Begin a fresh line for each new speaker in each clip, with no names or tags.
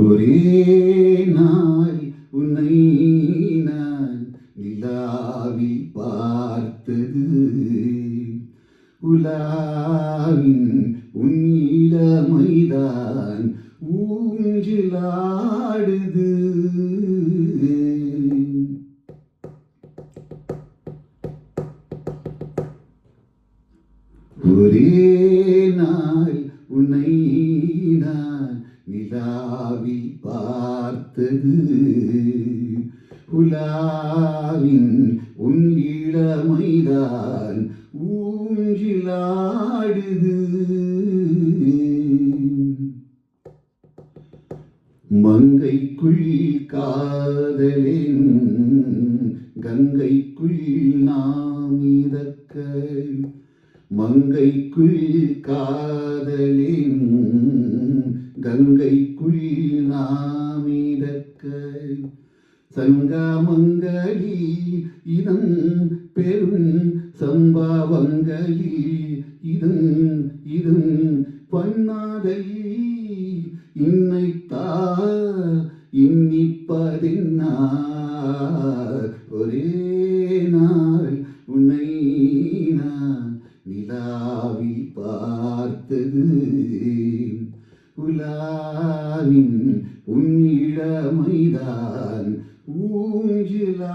ஒரே நாள் உன்னை நான் நிலாவில் பார்த்தது, உலாவின் உன் இளமைதான் ஊஞ்சலாடுது. ஒரே நாள் உன்னை நான் நிலாவில் பார்த்தது, உலாவின் உன் இளமைதான் ஊஞ்சிலாடுது. மங்கைக்குள் காதலின் கங்கைக்குள் நாம் மிதக்க, மங்கைக்குள் காதலின் கங்கைக்குள் நாம் மிதக்க, சங்கமங்களி இதம் பெரும் சம்பவங்களி இதம் இதம் பண்ணாதல் இன்னைத்தார் இன்னிப்பதென்னா. ஒரே நாள் உன்னை நான் நிலாவில் பார்த்தது, உலாவின் உன் இளமைதான் ஊஞ்சலாடுது.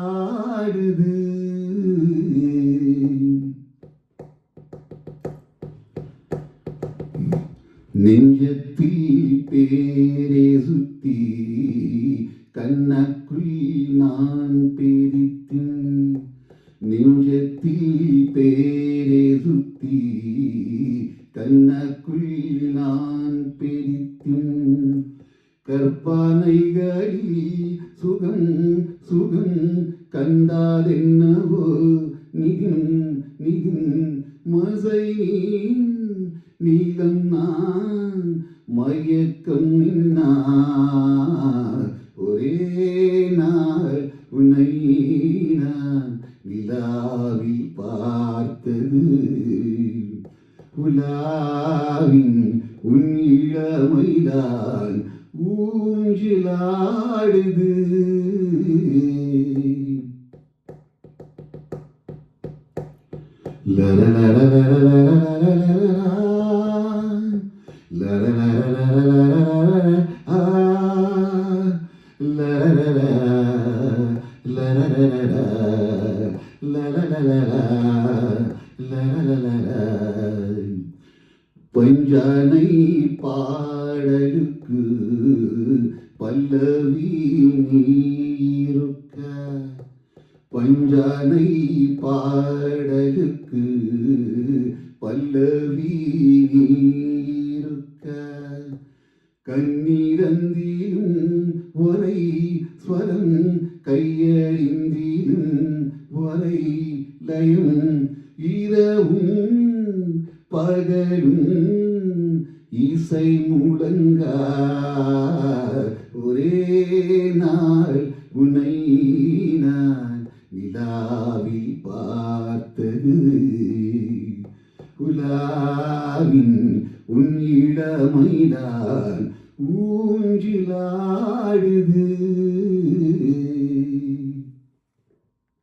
நெஞ்சத்தில் பேரே சுத்தி கண்ணக்குள் நான் பிரித்தேன், நெஞ்சத்தில் பேரே சுத்தி கண்ணக்குள் நான் பிரித்தேன். கற்பனைகளில் சுகம் சுகம் கண்டாதென்னவோ நிதின் நிதின் மசை நீளம் நான் மயக்கம் நின்னார். ஒரே நாள் உன்னை நான் நிலாவில் பார்த்தது, உலாவின் உன் இளமைதான் ஊஞ்சலாடுது. பஞ்சானை பாடலுக்கு பல்லவி நீருக்க, பஞ்சானை பாடலுக்கு பல்லவி நீருக்க, கண்ணீரந்திலும் ஒரை ஸ்வரம் கையறிந்திலும் ஒரை லயம், இரவும் பகலும் இசை முழங்க. ஒரே நாள் உன்னை நான் நிலாவில் பார்த்தது, உலாவின் உன் இளமைதான் ஊஞ்சலாடுது.